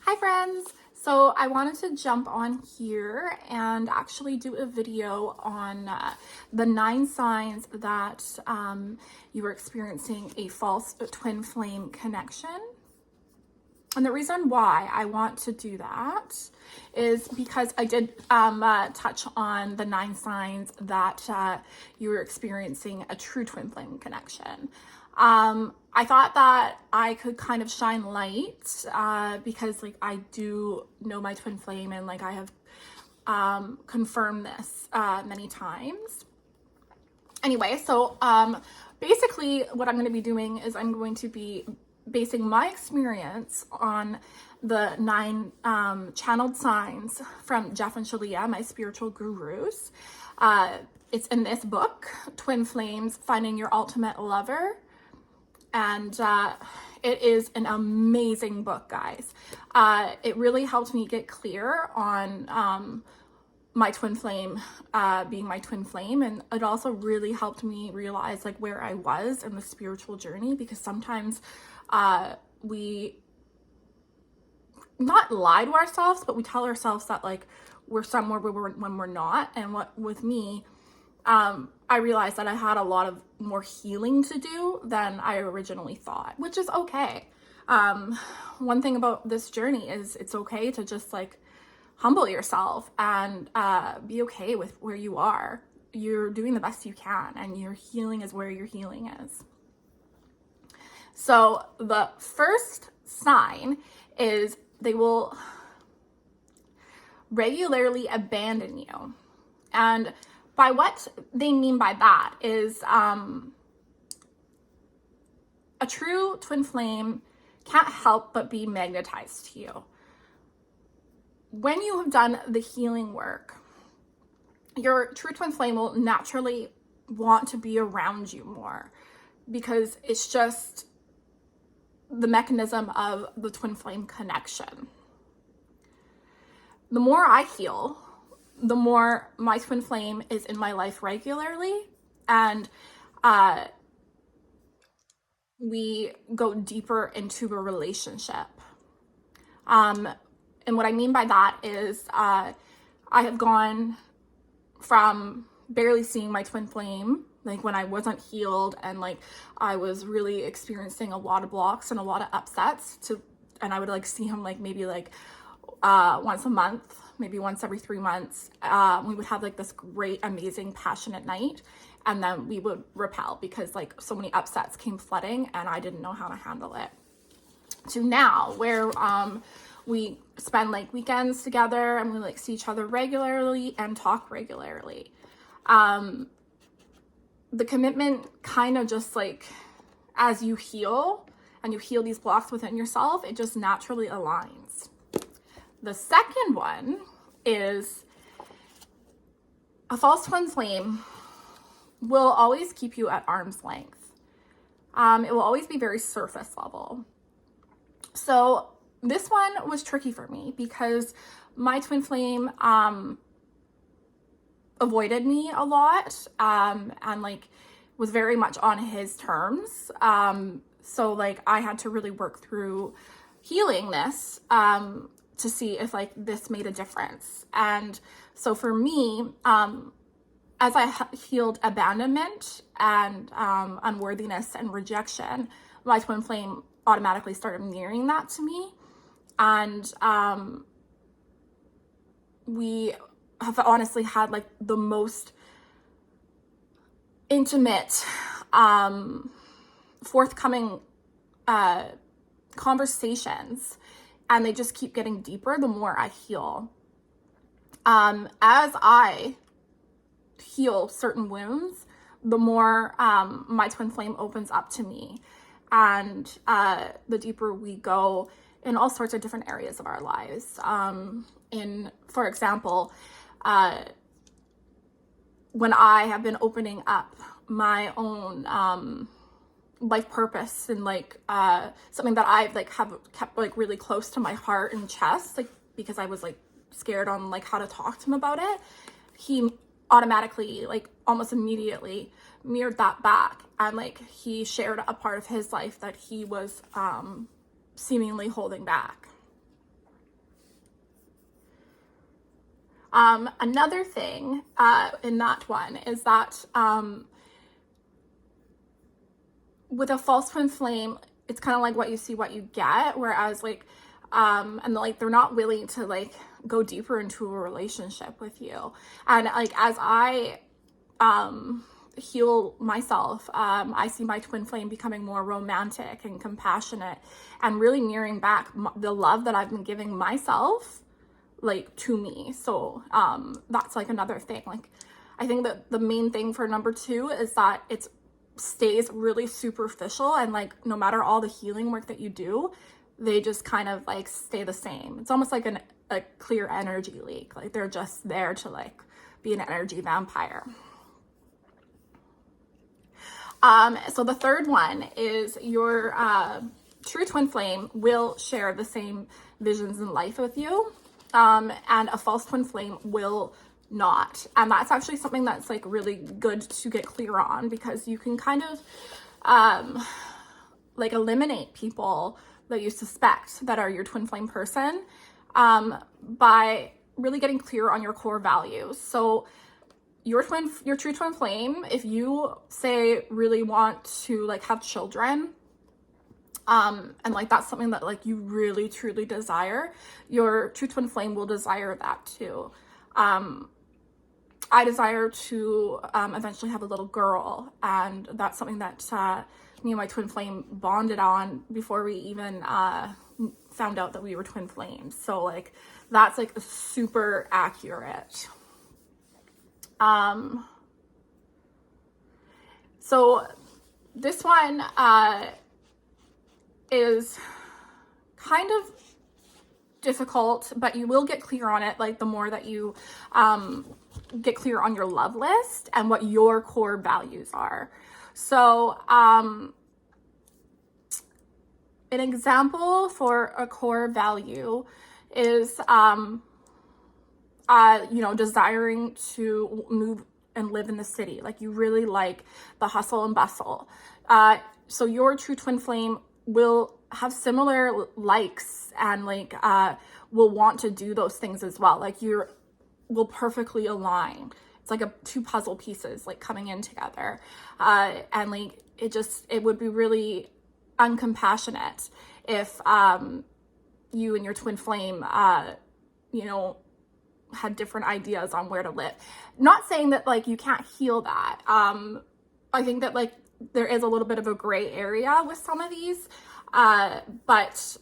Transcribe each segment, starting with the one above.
Hi friends! So I wanted to jump on here and actually do a video on the 9 signs that you are experiencing a false twin flame connection. And the reason why I want to do that is because I did touch on the 9 signs that you were experiencing a true twin flame connection. I thought that I could kind of shine light because like I do know my twin flame and like I have confirmed this many times. Anyway, so basically what I'm going to be doing is I'm going to be basing my experience on the 9 channeled signs from Jeff and Shaleia, my spiritual gurus. It's in this book, Twin Flames, Finding Your Ultimate Lover. And it is an amazing book, guys. It really helped me get clear on my twin flame being my twin flame, and it also really helped me realize like where I was in the spiritual journey, because sometimes we not lie to ourselves, but we tell ourselves that like we're somewhere when we're not. And what with me, I realized that I had a lot of more healing to do than I originally thought, which is okay. One thing about this journey is it's okay to just like humble yourself and be okay with where you are. You're doing the best you can, and your healing is where your healing is. So the first sign is they will regularly abandon you. And by what they mean by that is a true twin flame can't help but be magnetized to you. When you have done the healing work, your true twin flame will naturally want to be around you more, because it's just the mechanism of the twin flame connection. The more I heal, the more my twin flame is in my life regularly, and we go deeper into a relationship. And what I mean by that is I have gone from barely seeing my twin flame, like when I wasn't healed and like I was really experiencing a lot of blocks and a lot of upsets, and I would like see him like maybe like once a month, maybe once every 3 months. We would have like this great, amazing, passionate night, and then we would repel because like so many upsets came flooding and I didn't know how to handle it. To now where we spend like weekends together and we like see each other regularly and talk regularly. The commitment kind of just like, as you heal and you heal these blocks within yourself, it just naturally aligns. The second one is a false twin flame will always keep you at arm's length. It will always be very surface level. So this one was tricky for me because my twin flame avoided me a lot and like was very much on his terms. So like I had to really work through healing this to see if like this made a difference. And so for me, as I healed abandonment and unworthiness and rejection, my twin flame automatically started mirroring that to me. And we have honestly had like the most intimate, forthcoming conversations, and they just keep getting deeper the more I heal. As I heal certain wounds, the more my twin flame opens up to me, and the deeper we go in all sorts of different areas of our lives. For example, when I have been opening up my own life purpose and like something that I've like have kept like really close to my heart and chest, like because I was like scared on like how to talk to him about it, he automatically like almost immediately mirrored that back, and like he shared a part of his life that he was seemingly holding back. Another thing in that one is that with a false twin flame, it's kind of like what you see, what you get. Whereas like, and like they're not willing to like go deeper into a relationship with you. And like as I heal myself, I see my twin flame becoming more romantic and compassionate and really mirroring back the love that I've been giving myself, like to me. So that's like another thing. Like I think that the main thing for number 2 is that it stays really superficial, and like no matter all the healing work that you do, they just kind of like stay the same. It's almost like a clear energy leak. Like they're just there to like be an energy vampire. So the third one is your true twin flame will share the same visions in life with you, and a false twin flame will not. And that's actually something that's like really good to get clear on, because you can kind of like eliminate people that you suspect that are your twin flame person by really getting clear on your core values. So your true twin flame, if you say really want to like have children, and like that's something that like you really truly desire, your true twin flame will desire that too. I desire to eventually have a little girl, and that's something that me and my twin flame bonded on before we even found out that we were twin flames. So like that's like super accurate. So this one is kind of difficult, but you will get clear on it like the more that you get clear on your love list and what your core values are. So an example for a core value is desiring to move and live in the city. Like you really like the hustle and bustle. So your true twin flame will have similar likes and like will want to do those things as well. Like will perfectly align. It's like two puzzle pieces like coming in together. And like it would be really uncompassionate if you and your twin flame had different ideas on where to live. Not saying that like you can't heal that. I think that like there is a little bit of a gray area with some of these, but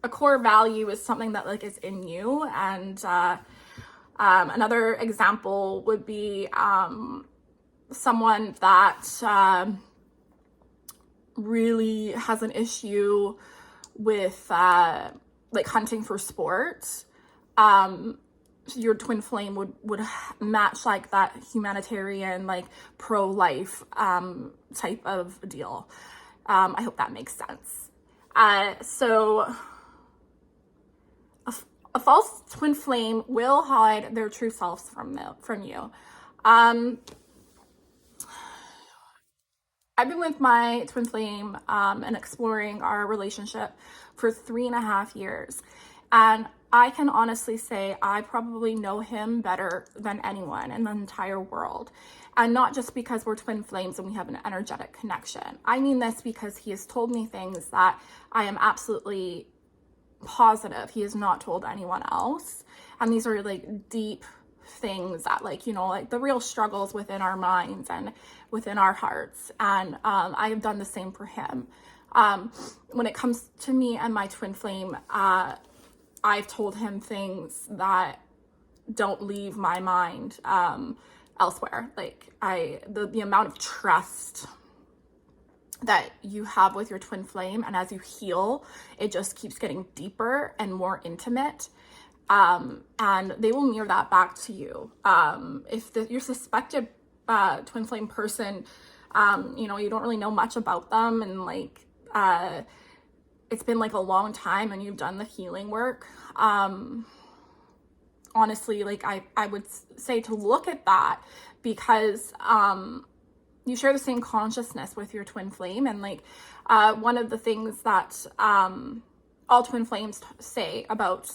a core value is something that like is in you. And another example would be someone that really has an issue with like hunting for sport. Your twin flame would match like that humanitarian, like pro-life type of deal. I hope that makes sense. So a false twin flame will hide their true selves from you. I've been with my twin flame and exploring our relationship for 3.5 years. And I can honestly say I probably know him better than anyone in the entire world. And not just because we're twin flames and we have an energetic connection. I mean this because he has told me things that I am absolutely positive he has not told anyone else. And these are like deep things that like the real struggles within our minds and within our hearts. And I have done the same for him. When it comes to me and my twin flame, I've told him things that don't leave my mind elsewhere. Like the amount of trust that you have with your twin flame, and as you heal, it just keeps getting deeper and more intimate. And they will mirror that back to you. If your suspected twin flame person, you don't really know much about them, and like it's been like a long time and you've done the healing work, honestly, like I would say to look at that, because you share the same consciousness with your twin flame. And like one of the things that all twin flames say about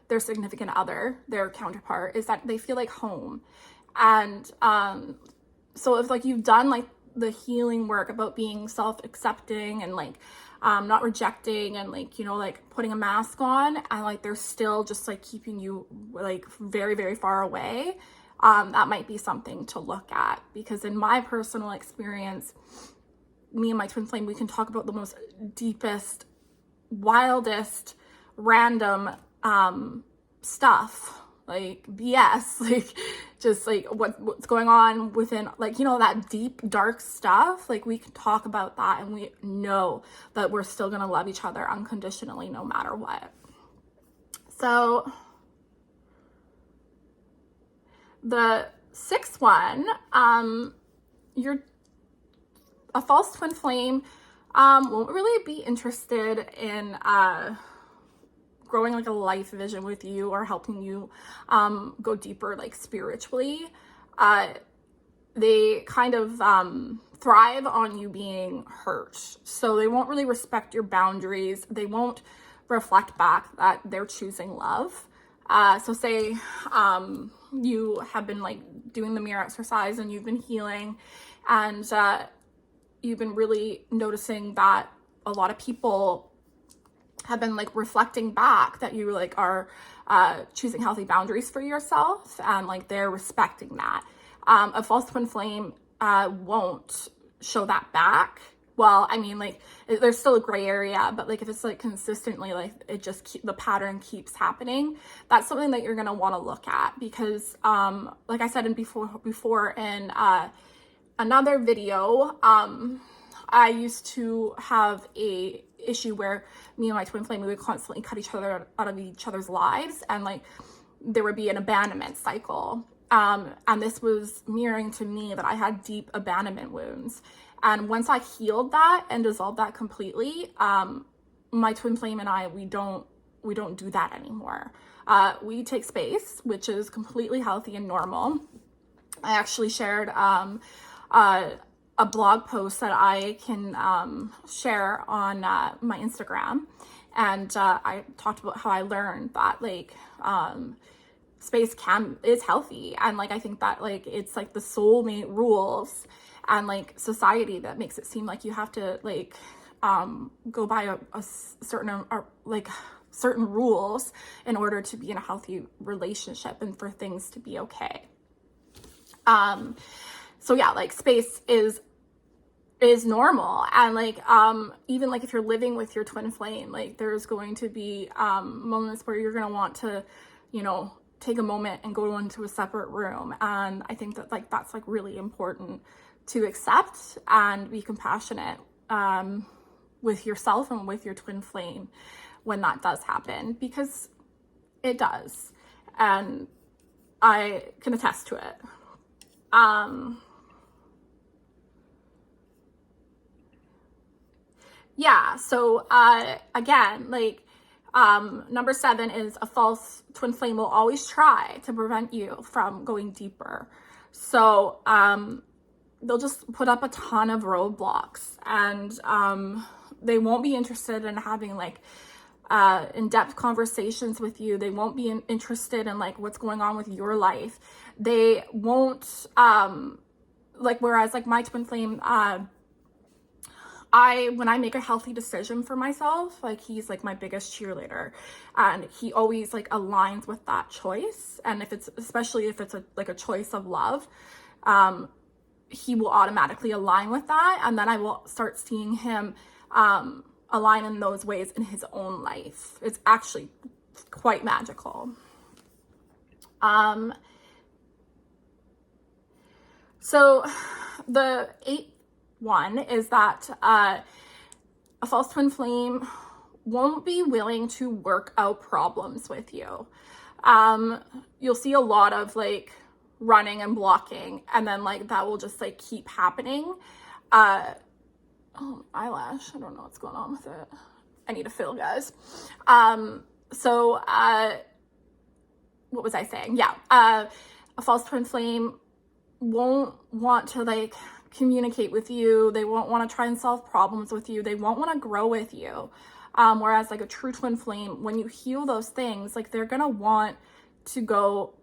their significant other, their counterpart, is that they feel like home. And so if like you've done like the healing work about being self-accepting and like not rejecting and like, you know, like putting a mask on, and like they're still just like keeping you like very, very far away, that might be something to look at. Because in my personal experience, me and my twin flame, we can talk about the most deepest, wildest, random stuff, like BS, like just like what's going on within, like, you know, that deep dark stuff. Like we can talk about that, and we know that we're still gonna love each other unconditionally no matter what. So the sixth one, you're a false twin flame won't really be interested in growing like a life vision with you or helping you go deeper like spiritually. They kind of thrive on you being hurt. So they won't really respect your boundaries. They won't reflect back that they're choosing love. So say you have been like doing the mirror exercise and you've been healing, and you've been really noticing that a lot of people have been like reflecting back that you like are choosing healthy boundaries for yourself, and like they're respecting that. A false twin flame won't show that back. Well, I mean, like there's still a gray area, but like if it's like consistently like it just the pattern keeps happening, that's something that you're gonna want to look at. Because like I said before in another video, I used to have a issue where me and my twin flame, we would constantly cut each other out of each other's lives, and like there would be an abandonment cycle. And this was mirroring to me that I had deep abandonment wounds. And once I healed that and dissolved that completely, my twin flame and I, we don't do that anymore. We take space, which is completely healthy and normal. I actually shared a blog post that I can share on my Instagram, and I talked about how I learned that like space is healthy, and like I think that like it's like the soulmate rules and like society that makes it seem like you have to like go by a certain like certain rules in order to be in a healthy relationship and for things to be okay. So yeah, like space is normal. And like even like if you're living with your twin flame, like there's going to be moments where you're going to want to, you know, take a moment and go into a separate room. And I think that like that's like really important to accept and be compassionate with yourself and with your twin flame when that does happen, because it does, and I can attest to it. Yeah, so again, like number 7 is a false twin flame will always try to prevent you from going deeper. So they'll just put up a ton of roadblocks, and they won't be interested in having like in-depth conversations with you. They won't be interested in like what's going on with your life. They won't like, whereas like my twin flame, when I make a healthy decision for myself, like he's like my biggest cheerleader, and he always like aligns with that choice. And if it's, especially if it's like a choice of love, he will automatically align with that. And then I will start seeing him align in those ways in his own life. It's actually quite magical. So the 8th one is that a false twin flame won't be willing to work out problems with you. You'll see a lot of like running and blocking, and then like that will just like keep happening. Oh, eyelash, I don't know what's going on with it. I need to fill, guys. So what was I saying? Yeah, a false twin flame won't want to like communicate with you. They won't want to try and solve problems with you. They won't want to grow with you. Whereas like a true twin flame, when you heal those things, like they're gonna want to go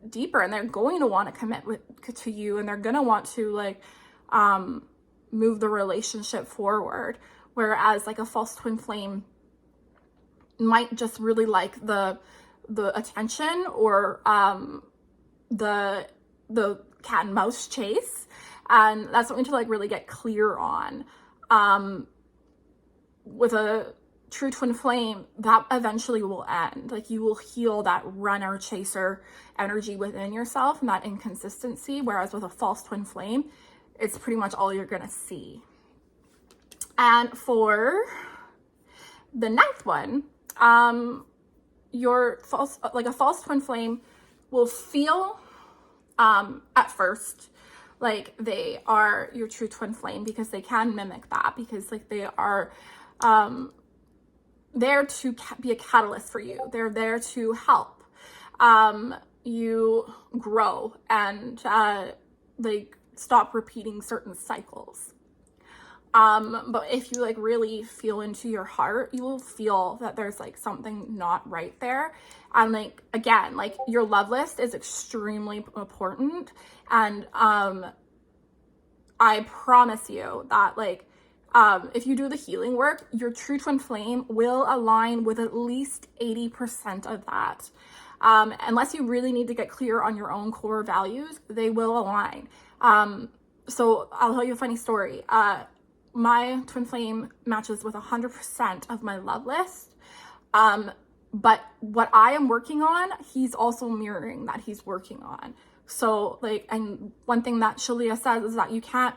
deeper, and they're going to want to commit to you, and they're going to want to like move the relationship forward. Whereas like a false twin flame might just really like the attention, or the cat and mouse chase, and that's something to like really get clear on. With a true twin flame, that eventually will end. Like you will heal that runner chaser energy within yourself and that inconsistency, whereas with a false twin flame, it's pretty much all you're gonna see. And for the ninth one, a false twin flame will feel at first like they are your true twin flame, because they can mimic that, because like they are there to be a catalyst for you. They're there to help you grow and like stop repeating certain cycles. But if you like really feel into your heart, you will feel that there's like something not right there. And like, again, like your love list is extremely important. And I promise you that like, if you do the healing work, your true twin flame will align with at least 80% of that. Unless you really need to get clear on your own core values, they will align. So I'll tell you a funny story. My twin flame matches with 100% of my love list. But what I am working on, he's also mirroring that he's working on. So like, and one thing that Shaleia says is that you can't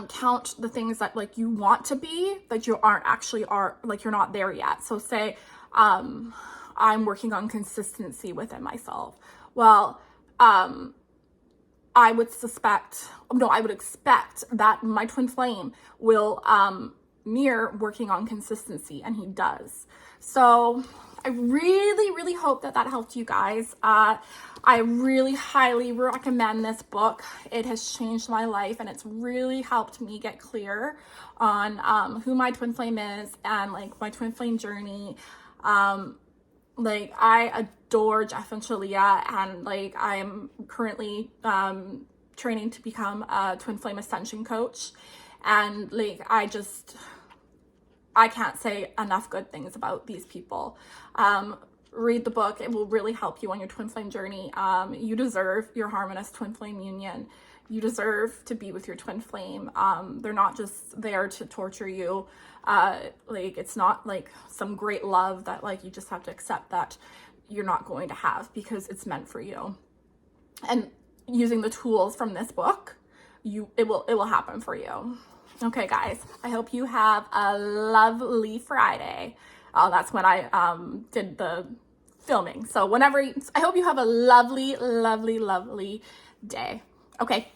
count the things that like you want to be, that you aren't actually like you're not there yet. So say I'm working on consistency within myself. Well, I would expect that my twin flame will mirror working on consistency, and he does. So I really, really hope that helped you guys. I really highly recommend this book. It has changed my life, and it's really helped me get clear on who my twin flame is and like my twin flame journey. Like I adore Jeff and Shaleia, and like I am currently training to become a twin flame ascension coach, and like I can't say enough good things about these people. Read the book. It will really help you on your twin flame journey. You deserve your harmonious twin flame union. You deserve to be with your twin flame. They're not just there to torture you. Like it's not like some great love that like you just have to accept that you're not going to have, because it's meant for you. And using the tools from this book, it will happen for you. Okay, guys, I hope you have a lovely Friday. Oh, that's when I did the filming. So I hope you have a lovely, lovely, lovely day. Okay,